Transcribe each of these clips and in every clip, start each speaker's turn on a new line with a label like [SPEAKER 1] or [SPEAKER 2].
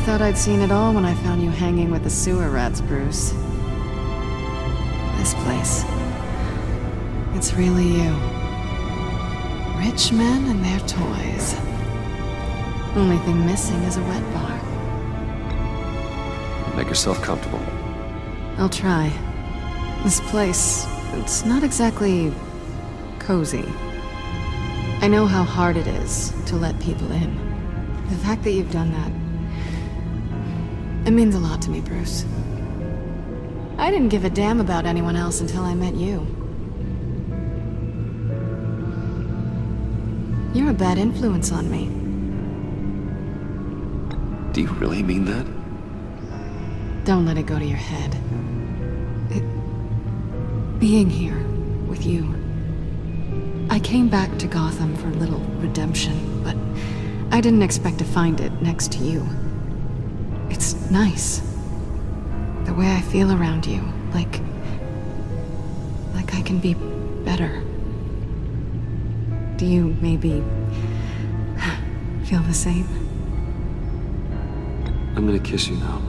[SPEAKER 1] thought I'd seen it all when I found you hanging with the sewer rats, Bruce. This place. It's really you. Rich men and their toys. Only thing missing is a wet bar.
[SPEAKER 2] Make yourself comfortable.
[SPEAKER 1] I'll try. This place, it's not exactly cozy. I know how hard it is to let people in. The fact that you've done that, it means a lot to me, Bruce. I didn't give a damn about anyone else until I met you. You're a bad influence on me.
[SPEAKER 2] Do you really mean that?
[SPEAKER 1] Don't let it go to your head. Being here with you. I came back to Gotham for a little redemption, but I didn't expect to find it next to you. It's nice. The way I feel around you, like I can be better. Do you maybe feel the same?
[SPEAKER 2] I'm gonna kiss you now.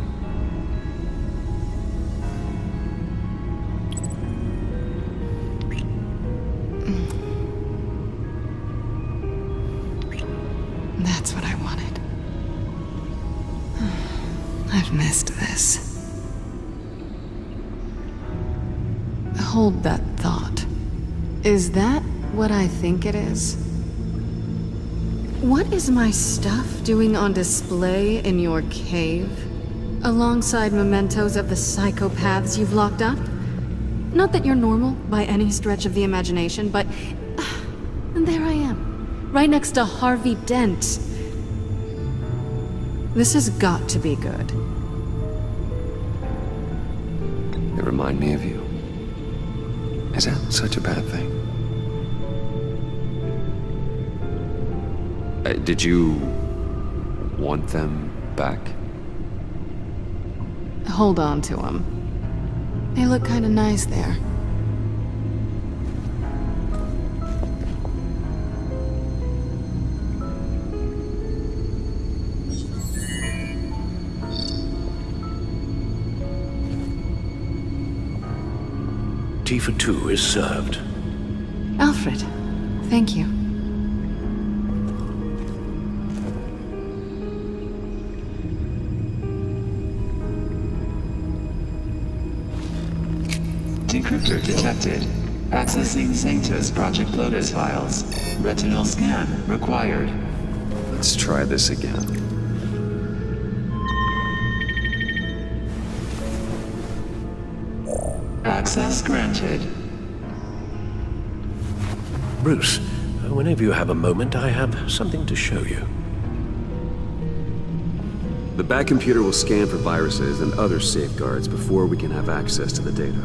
[SPEAKER 1] That's what I wanted. I've missed this. Hold that thought. Is that what I think it is? What is my stuff doing on display in your cave? Alongside mementos of the psychopaths you've locked up? Not that you're normal by any stretch of the imagination, but there I am, right next to Harvey Dent. This has got to be good.
[SPEAKER 2] They remind me of you. Is that such a bad thing? Did you want them back?
[SPEAKER 1] Hold on to them. They look kind of nice there.
[SPEAKER 3] Tea for two is served.
[SPEAKER 1] Alfred, thank you.
[SPEAKER 4] Decryptor detected. Accessing Sanctus Project Lotus files. Retinal scan required.
[SPEAKER 2] Let's try this again.
[SPEAKER 4] Access granted.
[SPEAKER 3] Bruce, whenever you have a moment, I have something to show you.
[SPEAKER 2] The back computer will scan for viruses and other safeguards before we can have access to the data.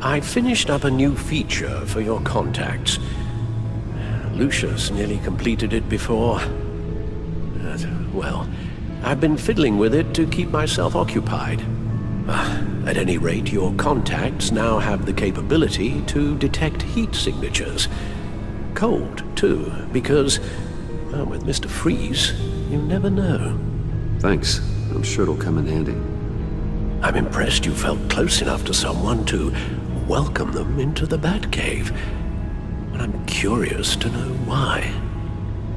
[SPEAKER 3] I finished up a new feature for your contacts. Lucius nearly completed it before. Well, I've been fiddling with it to keep myself occupied. At any rate, your contacts now have the capability to detect heat signatures. Cold, too, because, well, with Mr. Freeze, you never know.
[SPEAKER 2] Thanks. I'm sure it'll come in handy.
[SPEAKER 3] I'm impressed you felt close enough to someone to welcome them into the Batcave. But I'm curious to know why.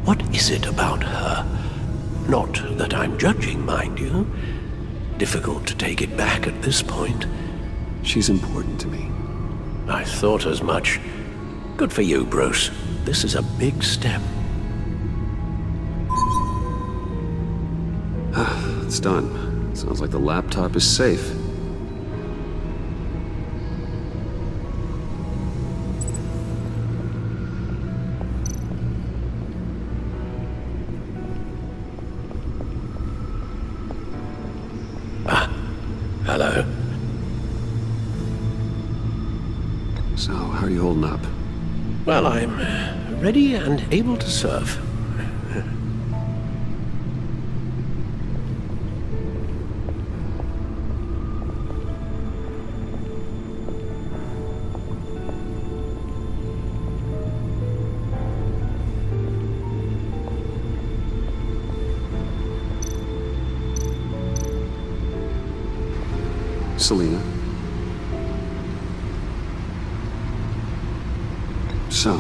[SPEAKER 3] What is it about her? Not that I'm judging, mind you. Difficult to take it back at this point.
[SPEAKER 2] She's important to me.
[SPEAKER 3] I thought as much. Good for you, Bruce. This is a big step.
[SPEAKER 2] It's done. Sounds like the laptop is safe.
[SPEAKER 3] Hello.
[SPEAKER 2] So, how are you holding up?
[SPEAKER 3] Well, I'm ready and able to serve.
[SPEAKER 2] Selina. So,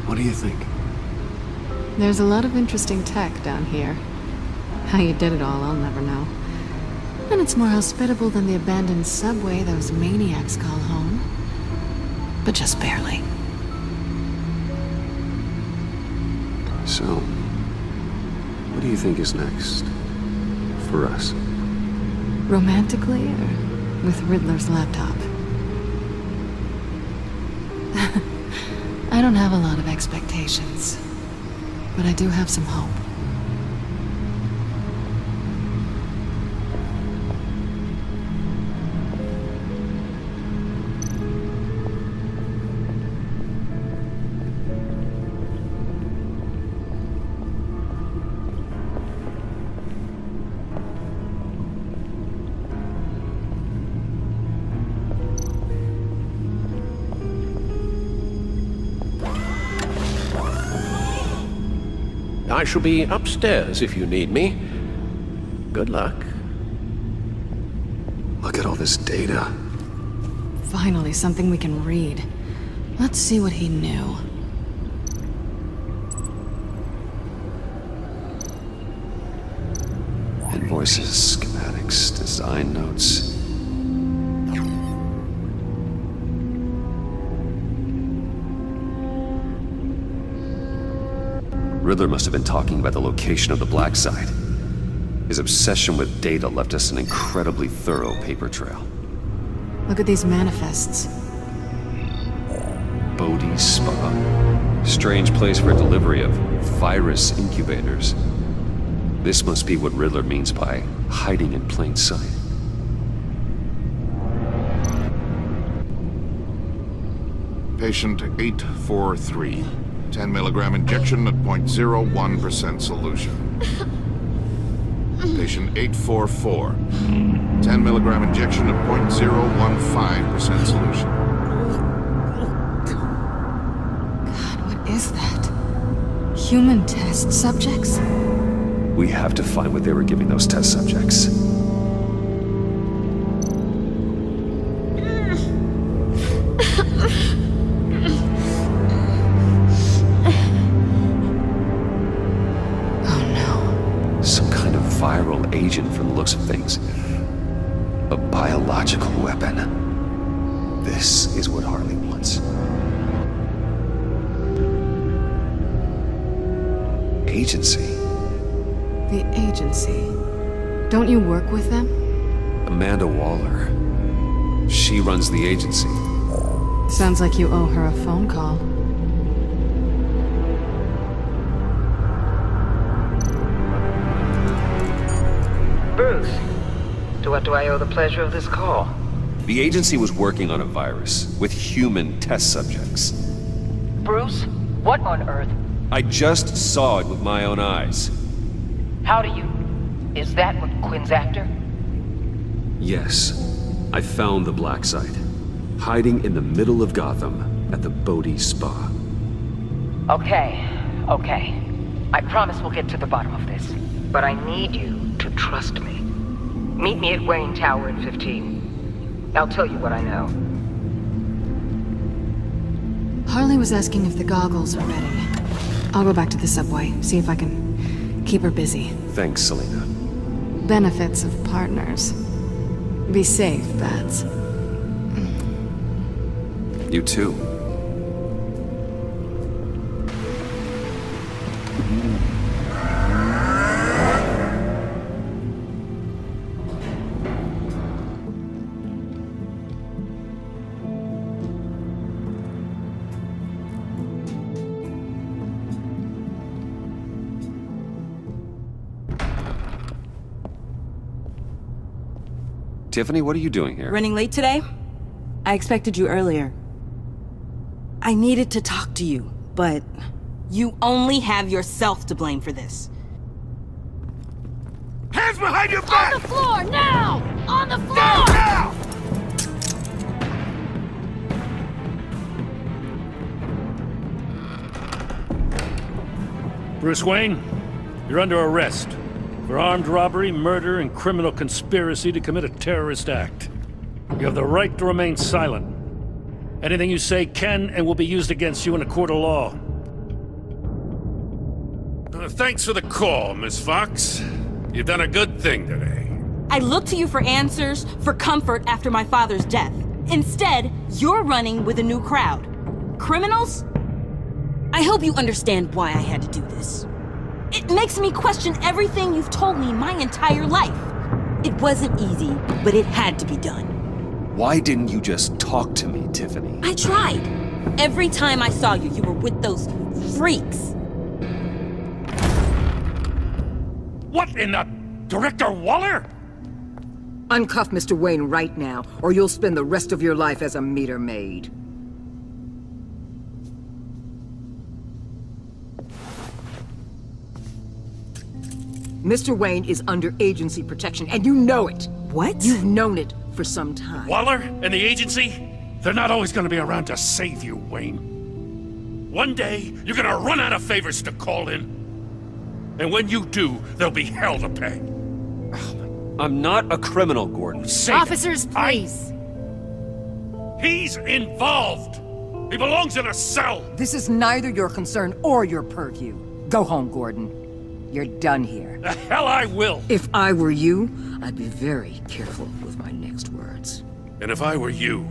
[SPEAKER 2] what do you think?
[SPEAKER 1] There's a lot of interesting tech down here. How you did it all, I'll never know. And it's more hospitable than the abandoned subway those maniacs call home. But just barely.
[SPEAKER 2] So, what do you think is next? For us?
[SPEAKER 1] Romantically, or with Riddler's laptop? I don't have a lot of expectations, but I do have some hope.
[SPEAKER 3] I shall be upstairs if you need me. Good luck.
[SPEAKER 2] Look at all this data.
[SPEAKER 1] Finally, something we can read. Let's see what he knew.
[SPEAKER 2] Invoices, schematics, design notes. Riddler must have been talking about the location of the black site. His obsession with data left us an incredibly thorough paper trail.
[SPEAKER 1] Look at these manifests.
[SPEAKER 2] Bodhi's Spa. Strange place for delivery of virus incubators. This must be what Riddler means by hiding in plain sight.
[SPEAKER 5] Patient 843. 10 milligram injection at 0.01% solution. Patient 844. 10 milligram injection at 0.015% solution.
[SPEAKER 1] God, what is that? Human test subjects?
[SPEAKER 2] We have to find what they were giving those test subjects. Agent from the looks of things. A biological weapon. This is what Harley wants. Agency?
[SPEAKER 1] The agency. Don't you work with them?
[SPEAKER 2] Amanda Waller. She runs the agency.
[SPEAKER 1] Sounds like you owe her a phone call.
[SPEAKER 6] Bruce, to what do I owe the pleasure of this call?
[SPEAKER 2] The agency was working on a virus with human test subjects.
[SPEAKER 6] Bruce, what on earth?
[SPEAKER 2] I just saw it with my own eyes.
[SPEAKER 6] How do you... Is that what Quinn's after?
[SPEAKER 2] Yes. I found the black site. Hiding in the middle of Gotham at the Bodhi Spa.
[SPEAKER 6] Okay. I promise we'll get to the bottom of this. But I need you to trust me. Meet me at Wayne Tower in 15. I'll tell you what I know.
[SPEAKER 1] Harley was asking if the goggles are ready. I'll go back to the subway, see if I can keep her busy.
[SPEAKER 2] Thanks, Selina.
[SPEAKER 1] Benefits of partners. Be safe, Bats.
[SPEAKER 2] You too. Tiffany, what are you doing here?
[SPEAKER 7] Running late today? I expected you earlier. I needed to talk to you, but you only have yourself to blame for this.
[SPEAKER 3] Hands behind your back!
[SPEAKER 8] On the floor, now! On the floor!
[SPEAKER 3] Now!
[SPEAKER 9] Bruce Wayne, you're under arrest for armed robbery, murder, and criminal conspiracy to commit a terrorist act. You have the right to remain silent. Anything you say can and will be used against you in a court of law.
[SPEAKER 10] Thanks for the call, Miss Fox. You've done a good thing today.
[SPEAKER 7] I looked to you for answers, for comfort after my father's death. Instead, you're running with a new crowd. Criminals? I hope you understand why I had to do this. It makes me question everything you've told me my entire life. It wasn't easy, but it had to be done.
[SPEAKER 2] Why didn't you just talk to me, Tiffany?
[SPEAKER 7] I tried. Every time I saw you, you were with those freaks.
[SPEAKER 9] What in the... Director Waller?
[SPEAKER 11] Uncuff Mr. Wayne right now, or you'll spend the rest of your life as a meter maid. Mr. Wayne is under agency protection, and you know it.
[SPEAKER 7] What?
[SPEAKER 11] You've known it for some time.
[SPEAKER 9] Waller and the agency? They're not always gonna be around to save you, Wayne. One day, you're gonna run out of favors to call in. And when you do, there'll be hell to pay.
[SPEAKER 2] I'm not a criminal, Gordon.
[SPEAKER 9] Say
[SPEAKER 8] Officers, please.
[SPEAKER 9] He's involved. He belongs in a cell.
[SPEAKER 11] This is neither your concern or your purview. Go home, Gordon. You're done here.
[SPEAKER 9] The hell I will.
[SPEAKER 11] If I were you, I'd be very careful with my next words.
[SPEAKER 10] And if I were you,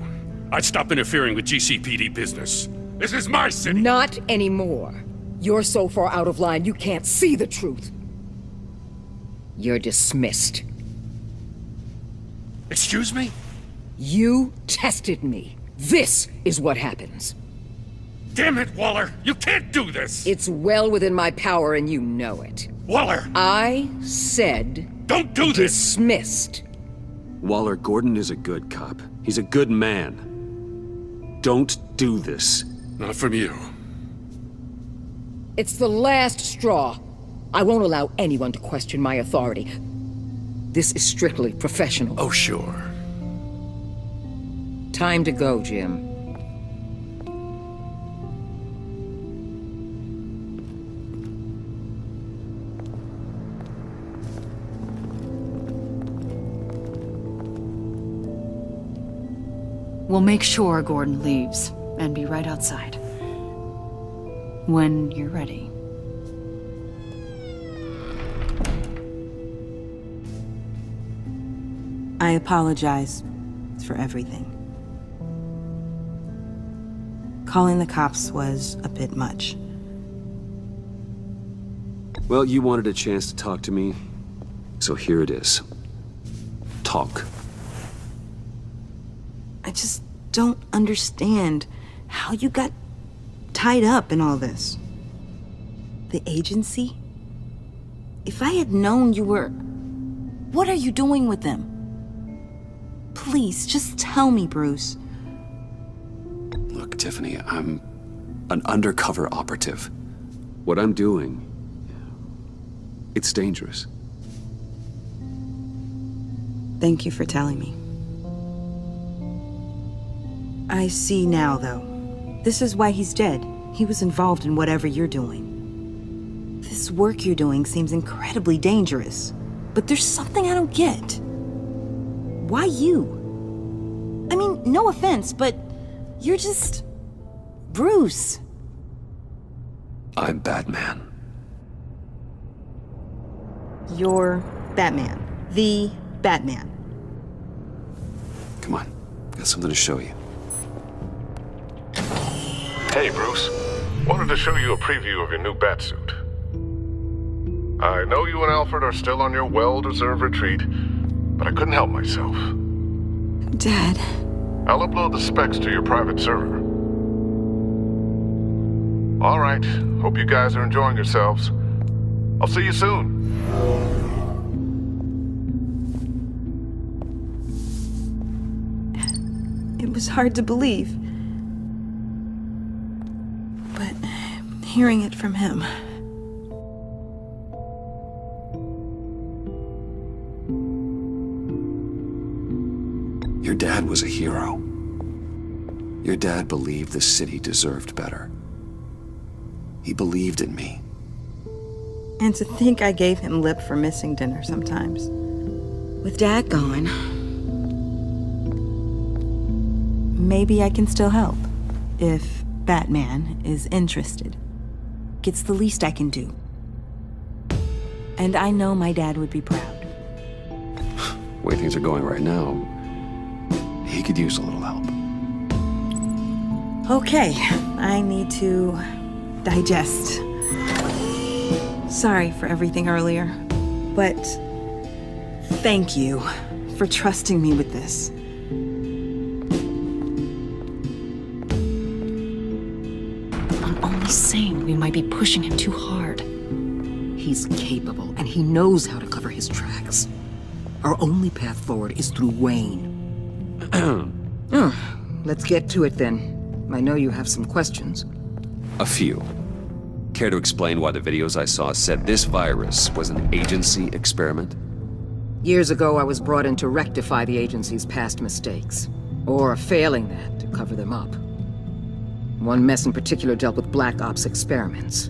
[SPEAKER 10] I'd stop interfering with GCPD business. This is my city.
[SPEAKER 11] Not anymore. You're so far out of line you can't see the truth. You're dismissed.
[SPEAKER 10] Excuse me?
[SPEAKER 11] You tested me. This is what happens.
[SPEAKER 10] Damn it, Waller! You can't do this!
[SPEAKER 11] It's well within my power and you know it.
[SPEAKER 10] Waller!
[SPEAKER 11] I said...
[SPEAKER 10] Don't do this!
[SPEAKER 11] Dismissed.
[SPEAKER 2] Waller, Gordon is a good cop. He's a good man. Don't do this.
[SPEAKER 10] Not from you.
[SPEAKER 11] It's the last straw. I won't allow anyone to question my authority. This is strictly professional.
[SPEAKER 10] Oh, sure.
[SPEAKER 11] Time to go, Jim.
[SPEAKER 1] We'll make sure Gordon leaves, and be right outside. When you're ready.
[SPEAKER 7] I apologize for everything. Calling the cops was a bit much.
[SPEAKER 2] Well, you wanted a chance to talk to me, so here it is. Talk.
[SPEAKER 7] I just don't understand how you got tied up in all this. The agency? If I had known you were... What are you doing with them? Please, just tell me, Bruce.
[SPEAKER 2] Look, Tiffany, I'm an undercover operative. What I'm doing, it's dangerous.
[SPEAKER 7] Thank you for telling me. I see now, though. This is why he's dead. He was involved in whatever you're doing. This work you're doing seems incredibly dangerous. But there's something I don't get. Why you? I mean, no offense, but you're just... Bruce.
[SPEAKER 2] I'm Batman.
[SPEAKER 7] You're Batman. The Batman.
[SPEAKER 2] Come on, got something to show you.
[SPEAKER 5] Hey, Bruce. Wanted to show you a preview of your new batsuit. I know you and Alfred are still on your well-deserved retreat, but I couldn't help myself.
[SPEAKER 7] Dad.
[SPEAKER 5] I'll upload the specs to your private server. All right. Hope you guys are enjoying yourselves. I'll see you soon.
[SPEAKER 7] It was hard to believe. But hearing it from him...
[SPEAKER 2] Your dad was a hero. Your dad believed the city deserved better. He believed in me.
[SPEAKER 7] And to think I gave him lip for missing dinner sometimes. With Dad gone, maybe I can still help. If Batman is interested. It's the least I can do. And I know my dad would be proud.
[SPEAKER 2] The way things are going right now, he could use a little help.
[SPEAKER 7] Okay, I need to digest. Sorry for everything earlier, but thank you for trusting me with this.
[SPEAKER 11] I'm only saying we might be pushing him too hard. He's capable, and he knows how to cover his tracks. Our only path forward is through Wayne. Let's get to it then. I know you have some questions.
[SPEAKER 2] A few. Care to explain why the videos I saw said this virus was an agency experiment?
[SPEAKER 11] Years ago, I was brought in to rectify the agency's past mistakes. Or failing that, to cover them up. One mess in particular dealt with Black Ops experiments.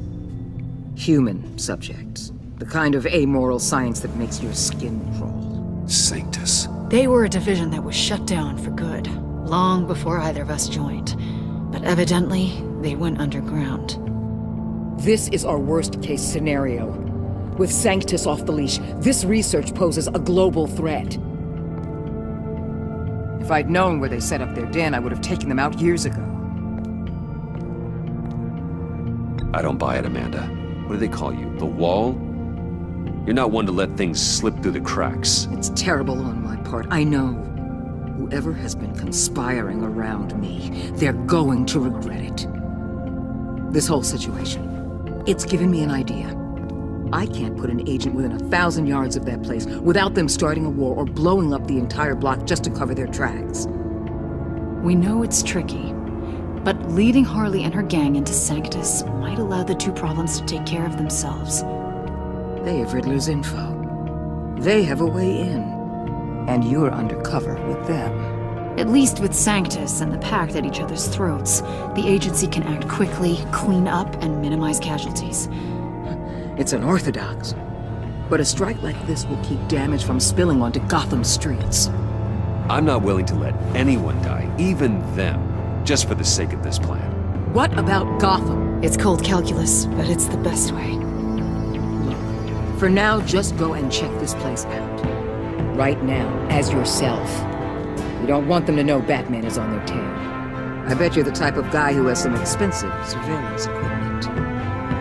[SPEAKER 11] Human subjects. The kind of amoral science that makes your skin crawl.
[SPEAKER 2] Sanctus.
[SPEAKER 1] They were a division that was shut down for good, long before either of us joined. But evidently, they went underground.
[SPEAKER 11] This is our worst-case scenario. With Sanctus off the leash, this research poses a global threat. If I'd known where they set up their den, I would have taken them out years ago.
[SPEAKER 2] I don't buy it, Amanda. What do they call you? The Wall? You're not one to let things slip through the cracks.
[SPEAKER 11] It's terrible on my part, I know. Whoever has been conspiring around me, they're going to regret it. This whole situation, it's given me an idea. I can't put an agent within 1,000 yards of that place without them starting a war or blowing up the entire block just to cover their tracks.
[SPEAKER 1] We know it's tricky, but leading Harley and her gang into Sanctus might allow the two problems to take care of themselves.
[SPEAKER 11] They have Riddler's info. They have a way in. And you're undercover with them.
[SPEAKER 1] At least with Sanctus and the Pact at each other's throats, the agency can act quickly, clean up, and minimize casualties.
[SPEAKER 11] It's unorthodox. But a strike like this will keep damage from spilling onto Gotham streets.
[SPEAKER 2] I'm not willing to let anyone die, even them, just for the sake of this plan.
[SPEAKER 11] What about Gotham?
[SPEAKER 1] It's cold calculus, but it's the best way.
[SPEAKER 11] For now, just go and check this place out. Right now, as yourself. You don't want them to know Batman is on their tail. I bet you're the type of guy who has some expensive surveillance equipment.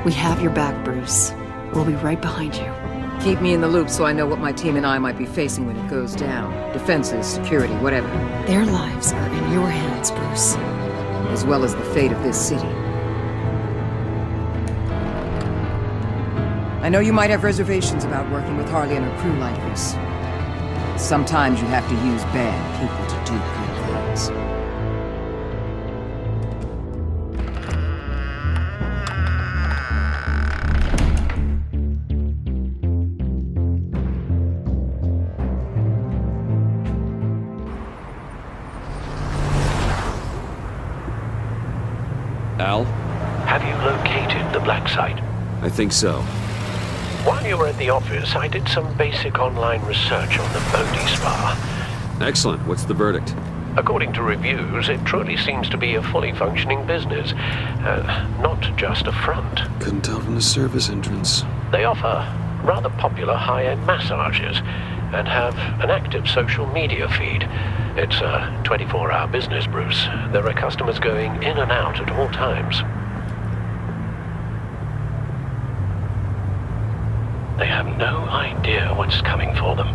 [SPEAKER 1] We have your back, Bruce. We'll be right behind you.
[SPEAKER 11] Keep me in the loop so I know what my team and I might be facing when it goes down. Defenses, security, whatever.
[SPEAKER 1] Their lives are in your hands, Bruce.
[SPEAKER 11] As well as the fate of this city. I know you might have reservations about working with Harley and her crew like this. Sometimes you have to use bad people to do good things.
[SPEAKER 2] Al?
[SPEAKER 3] Have you located the black site?
[SPEAKER 2] I think so.
[SPEAKER 3] While you were at the office, I did some basic online research on the Bodhi Spa.
[SPEAKER 2] Excellent. What's the verdict?
[SPEAKER 3] According to reviews, it truly seems to be a fully functioning business, not just a front.
[SPEAKER 2] Couldn't tell from the service entrance.
[SPEAKER 3] They offer rather popular high-end massages and have an active social media feed. It's a 24-hour business, Bruce. There are customers going in and out at all times. They have no idea what's coming for them.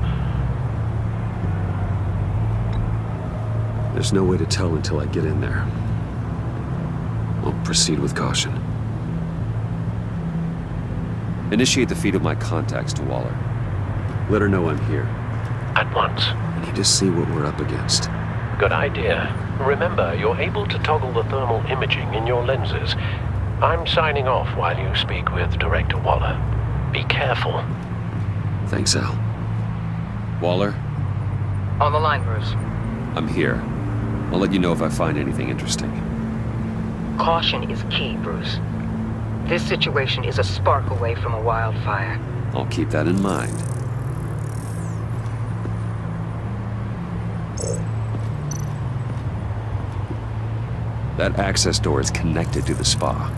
[SPEAKER 2] There's no way to tell until I get in there. I'll proceed with caution. Initiate the feed of my contacts to Waller. Let her know I'm here.
[SPEAKER 3] At once.
[SPEAKER 2] I need to see what we're up against.
[SPEAKER 3] Good idea. Remember, you're able to toggle the thermal imaging in your lenses. I'm signing off while you speak with Director Waller. Be careful.
[SPEAKER 2] Thanks, Al. Waller?
[SPEAKER 6] On the line, Bruce.
[SPEAKER 2] I'm here. I'll let you know if I find anything interesting.
[SPEAKER 6] Caution is key, Bruce. This situation is a spark away from a wildfire.
[SPEAKER 2] I'll keep that in mind. That access door is connected to the spa.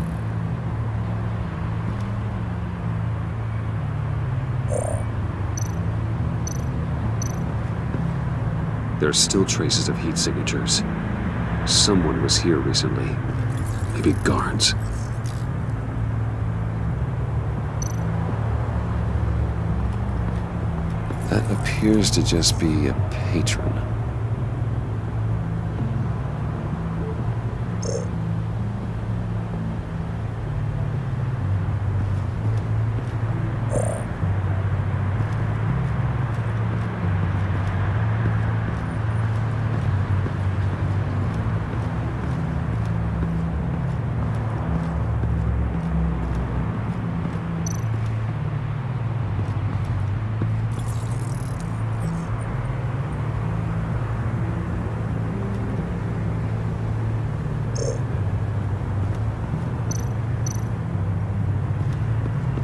[SPEAKER 2] There are still traces of heat signatures. Someone was here recently. Maybe guards. That appears to just be a patron.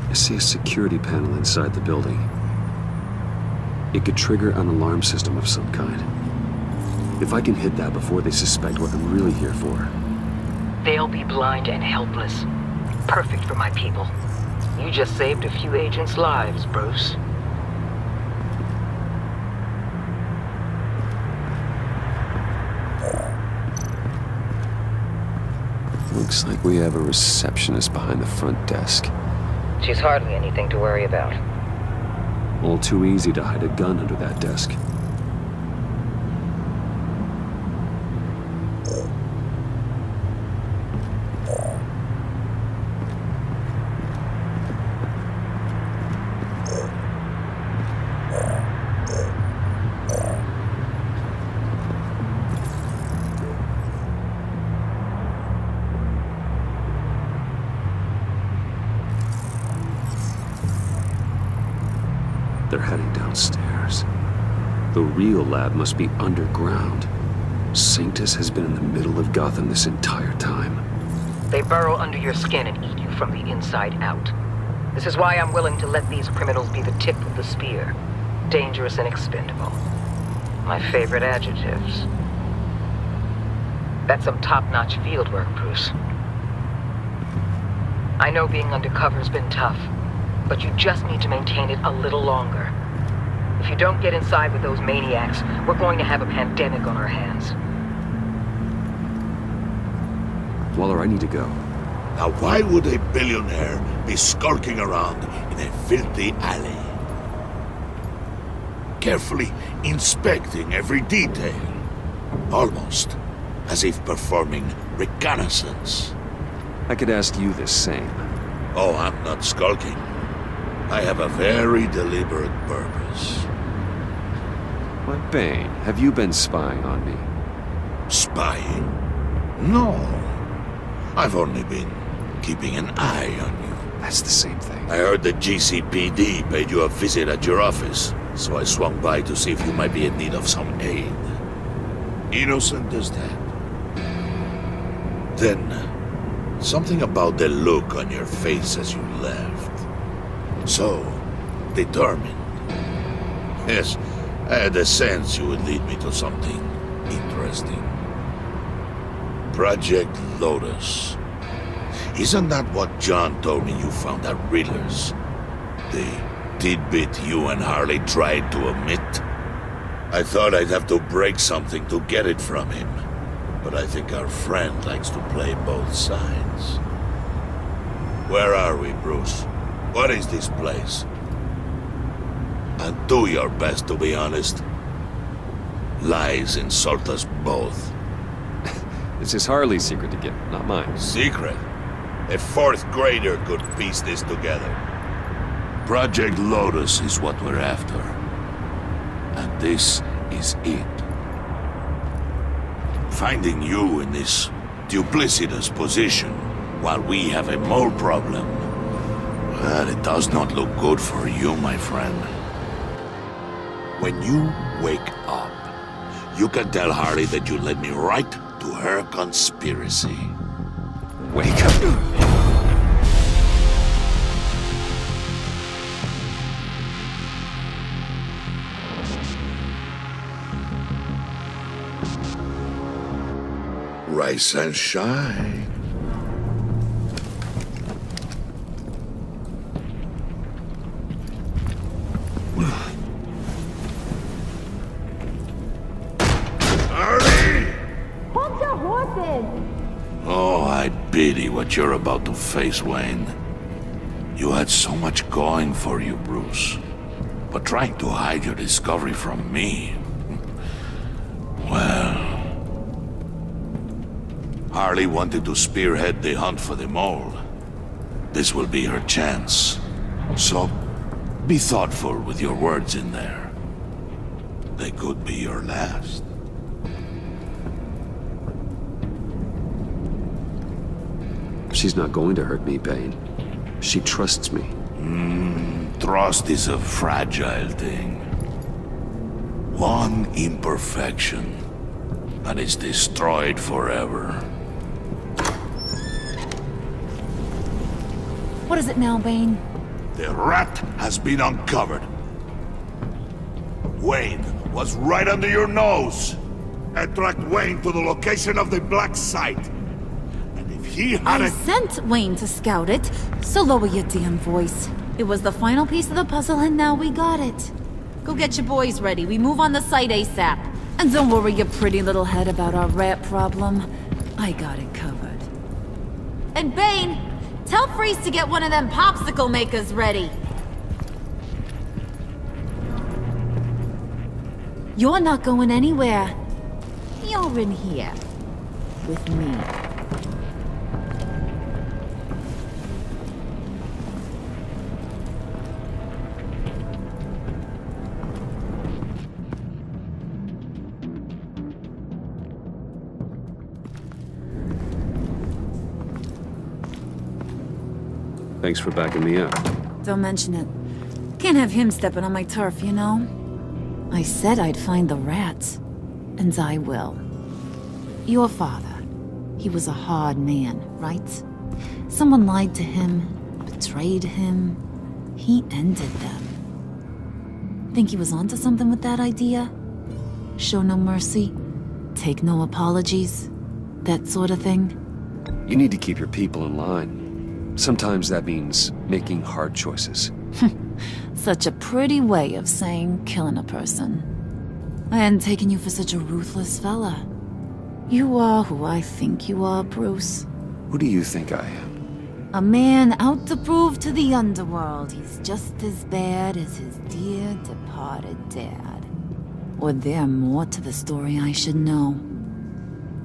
[SPEAKER 2] I see a security panel inside the building. It could trigger an alarm system of some kind. If I can hit that before they suspect what I'm really here for.
[SPEAKER 6] They'll be blind and helpless. Perfect for my people. You just saved a few agents' lives, Bruce.
[SPEAKER 2] Looks like we have a receptionist behind the front desk.
[SPEAKER 6] She's hardly anything to worry about.
[SPEAKER 2] All too easy to hide a gun under that desk. They're heading downstairs. The real lab must be underground. Sanctus has been in the middle of Gotham this entire time.
[SPEAKER 6] They burrow under your skin and eat you from the inside out. This is why I'm willing to let these criminals be the tip of the spear. Dangerous and expendable. My favorite adjectives. That's some top-notch field work, Bruce. I know being undercover's been tough, but you just need to maintain it a little longer. If you don't get inside with those maniacs, we're going to have a pandemic on our hands.
[SPEAKER 2] Waller, I need to go.
[SPEAKER 12] Now why would a billionaire be skulking around in a filthy alley? Carefully inspecting every detail. Almost as if performing reconnaissance.
[SPEAKER 2] I could ask you the same.
[SPEAKER 12] Oh, I'm not skulking. I have a very deliberate purpose.
[SPEAKER 2] Why, Bane, have you been spying on me?
[SPEAKER 12] Spying? No. I've only been keeping an eye on you.
[SPEAKER 2] That's the same thing.
[SPEAKER 12] I heard the GCPD paid you a visit at your office, so I swung by to see if you might be in need of some aid. Innocent as that. Then, something about the look on your face as you left. So, determined. Yes, I had a sense you would lead me to something interesting. Project Lotus. Isn't that what John told me you found at Riddler's? The tidbit you and Harley tried to omit? I thought I'd have to break something to get it from him. But I think our friend likes to play both sides. Where are we, Bruce? What is this place? And do your best to be honest. Lies insult us both.
[SPEAKER 2] This is Harley's secret to get, not mine.
[SPEAKER 12] Secret? A fourth grader could piece this together. Project Lotus is what we're after. And this is it. Finding you in this duplicitous position while we have a mole problem, well, it does not look good for you, my friend. When you wake up, you can tell Harley that you led me right to her conspiracy.
[SPEAKER 2] Wake up.
[SPEAKER 12] Rise and shine. Harley!
[SPEAKER 8] Hold your horses!
[SPEAKER 12] Oh, I pity what you're about to face, Wayne. You had so much going for you, Bruce. But trying to hide your discovery from me... well... Harley wanted to spearhead the hunt for the mole. This will be her chance. So, be thoughtful with your words in there. They could be your last.
[SPEAKER 2] She's not going to hurt me, Bane. She trusts me.
[SPEAKER 12] Trust is a fragile thing. One imperfection, and it's destroyed forever.
[SPEAKER 8] What is it now, Bane?
[SPEAKER 12] The rat has been uncovered. Wayne was right under your nose. I tracked Wayne to the location of the black site. And if he had
[SPEAKER 8] I sent Wayne to scout it, so lower your damn voice. It was the final piece of the puzzle and now we got it. Go get your boys ready, we move on the site ASAP. And don't worry your pretty little head about our rat problem. I got it covered. And Bane, tell Freeze to get one of them popsicle makers ready. You're not going anywhere. You're in here. With me.
[SPEAKER 2] Thanks for backing me up.
[SPEAKER 8] Don't mention it. Can't have him stepping on my turf, you know? I said I'd find the rats. And I will. Your father. He was a hard man, right? Someone lied to him, betrayed him. He ended them. Think he was onto something with that idea? Show no mercy? Take no apologies? That sort of thing?
[SPEAKER 2] You need to keep your people in line. Sometimes that means making hard choices.
[SPEAKER 8] Such a pretty way of saying killing a person. I hadn't taken you for such a ruthless fella. You are who I think you are, Bruce.
[SPEAKER 2] Who do you think I am?
[SPEAKER 8] A man out to prove to the underworld he's just as bad as his dear departed dad. Or there more to the story I should know.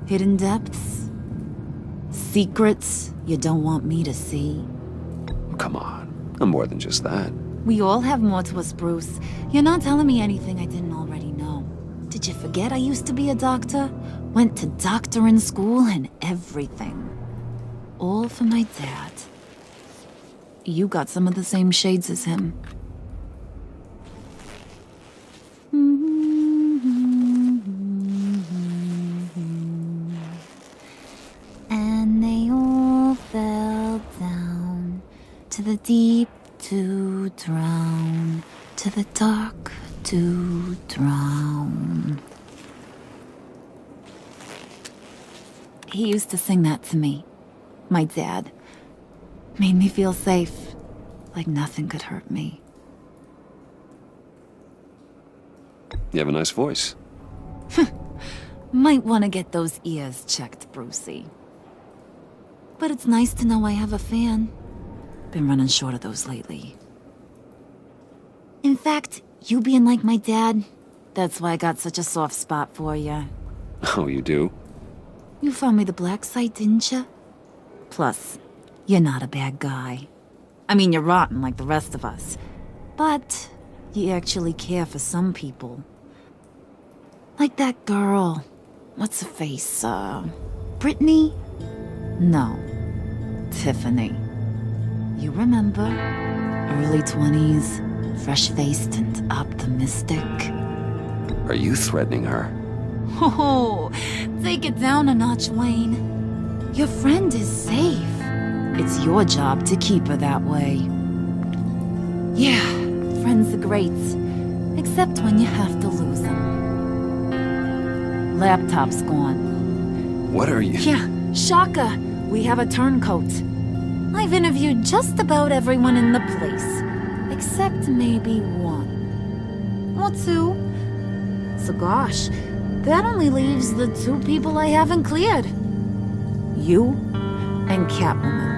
[SPEAKER 8] Hidden depths? Secrets you don't want me to see?
[SPEAKER 2] Come on, I'm more than just that.
[SPEAKER 8] We all have more to us, Bruce. You're not telling me anything I didn't already know. Did you forget I used to be a doctor? Went to doctoring school and everything. All for my dad. You got some of the same shades as him. And they all fell down to the deep to drown, to the dark to drown. He used to sing that to me. My dad. Made me feel safe, like nothing could hurt me.
[SPEAKER 2] You have a nice voice.
[SPEAKER 8] Might want to get those ears checked, Brucey. But it's nice to know I have a fan. Been running short of those lately. In fact, you being like my dad, that's why I got such a soft spot for you.
[SPEAKER 2] Oh, you do?
[SPEAKER 8] You found me the black site, didn't you? Plus, you're not a bad guy. I mean, you're rotten like the rest of us. But you actually care for some people. Like that girl. What's her face? Brittany? No. Tiffany. You remember? Early 20s, fresh-faced and optimistic.
[SPEAKER 2] Are you threatening her?
[SPEAKER 8] Oh, take it down a notch, Wayne. Your friend is safe. It's your job to keep her that way. Yeah, friends are great. Except when you have to lose them. Laptop's gone.
[SPEAKER 2] What are you...
[SPEAKER 8] Yeah, shocker. We have a turncoat. I've interviewed just about everyone in the place. Except maybe one. Or two. So gosh, that only leaves the two people I haven't cleared. You and Catwoman.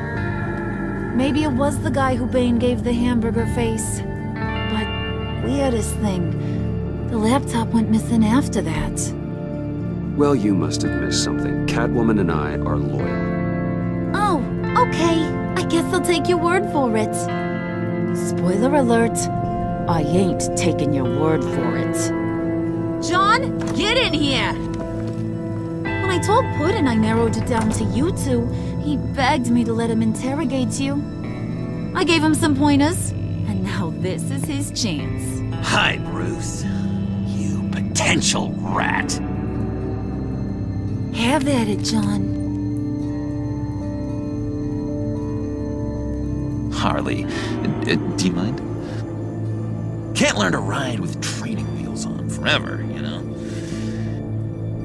[SPEAKER 8] Maybe it was the guy who Bane gave the hamburger face. But weirdest thing, the laptop went missing after that.
[SPEAKER 2] Well, you must have missed something. Catwoman and I are loyal.
[SPEAKER 8] Oh, okay. I guess I'll take your word for it. Spoiler alert, I ain't taking your word for it. John, get in here! When I told Puddin' I narrowed it down to you two, he begged me to let him interrogate you. I gave him some pointers, and now this is his chance.
[SPEAKER 13] Hi, Bruce. You potential rat.
[SPEAKER 8] Have at it, John.
[SPEAKER 13] Harley, do you mind? Can't learn to ride with training wheels on forever, you know?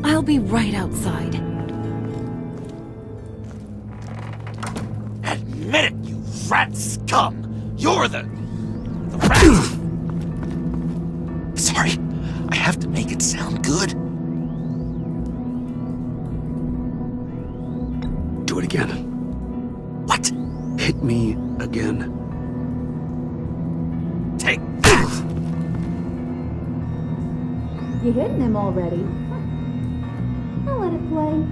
[SPEAKER 8] I'll be right outside.
[SPEAKER 13] Admit it, you rat scum! You're the rat! Sorry, I have to make it sound good.
[SPEAKER 2] Do it again.
[SPEAKER 13] What?
[SPEAKER 2] Hit me again.
[SPEAKER 13] Take that!
[SPEAKER 8] You hitting him already? I'll let it play.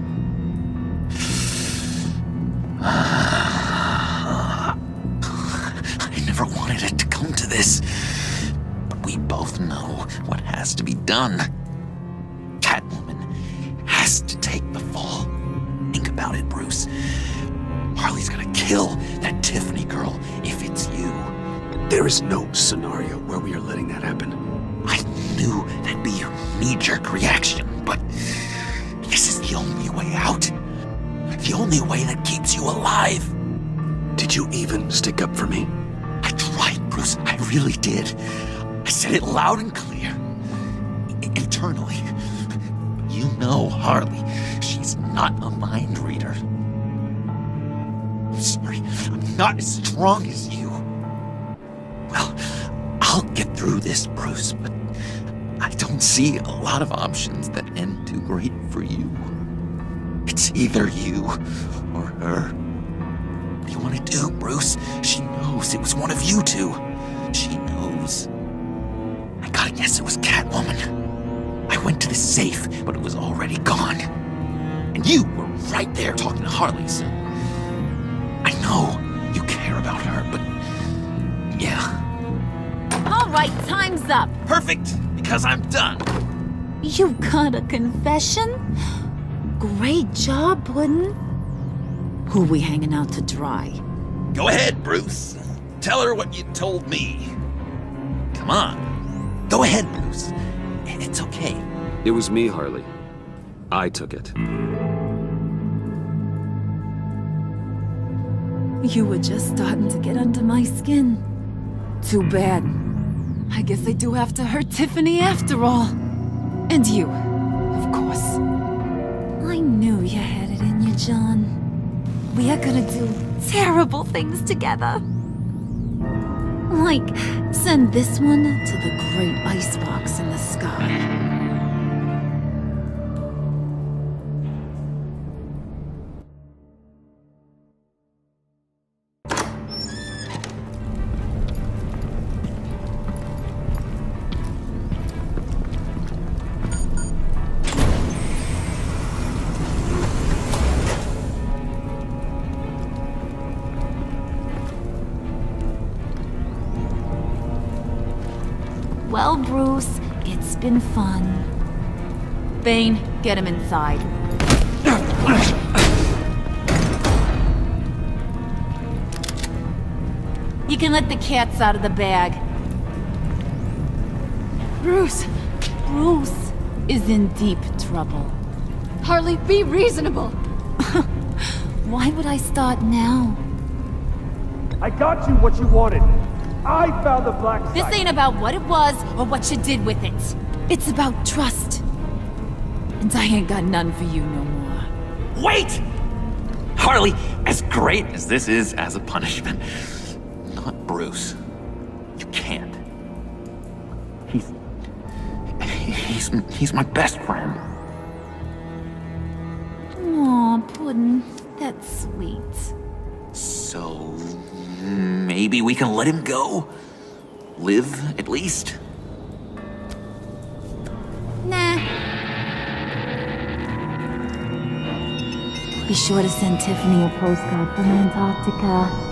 [SPEAKER 13] I never wanted it to come to this. But we both know what has to be done. Catwoman has to take the fall. Think about it, Bruce. Harley's gonna kill that Tiffany girl if it's you.
[SPEAKER 2] There is no scenario where we are letting that happen.
[SPEAKER 13] I knew that'd be your knee-jerk reaction, but this is the only way out. The only way that keeps you alive.
[SPEAKER 2] Did you even stick up for me?
[SPEAKER 13] I tried, Bruce. I really did. I said it loud and clear. Internally. You know Harley. She's not a mind reader. I'm sorry. I'm not as strong as you. Well, I'll get through this, Bruce, but I don't see a lot of options that end too great for you. It's either you or her. What do you want to do, Bruce? She knows it was one of you two. She knows. I gotta guess it was Catwoman. I went to the safe, but it was already gone. And you were right there talking to Harley, so I know you care about her, but yeah.
[SPEAKER 8] All right, time's up.
[SPEAKER 13] Perfect, because I'm done.
[SPEAKER 8] You got a confession? Great job, Puddin'. Who we hanging out to dry?
[SPEAKER 13] Go ahead, Bruce. Tell her what you told me. Come on. Go ahead, Bruce. It's okay.
[SPEAKER 2] It was me, Harley. I took it.
[SPEAKER 8] You were just starting to get under my skin. Too bad. I guess I do have to hurt Tiffany after all. And you, of course. I knew you had it in you, John. We are gonna do terrible things together. Like, send this one to the great icebox in the sky. Well, Bruce, it's been fun. Bane, get him inside. You can let the cats out of the bag.
[SPEAKER 1] Bruce!
[SPEAKER 8] Bruce is in deep trouble.
[SPEAKER 1] Harley, be reasonable!
[SPEAKER 8] Why would I start now?
[SPEAKER 14] I got you what you wanted. I found the black site.
[SPEAKER 8] This ain't about what it was or what you did with it. It's about trust. And I ain't got none for you no more.
[SPEAKER 13] Wait! Harley, as great as this is as a punishment, not Bruce. You can't. He's my best friend.
[SPEAKER 8] Aw, Puddin', that's sweet.
[SPEAKER 13] So maybe we can let him go? Live, at least?
[SPEAKER 8] Nah. Be sure to send Tiffany a postcard from Antarctica.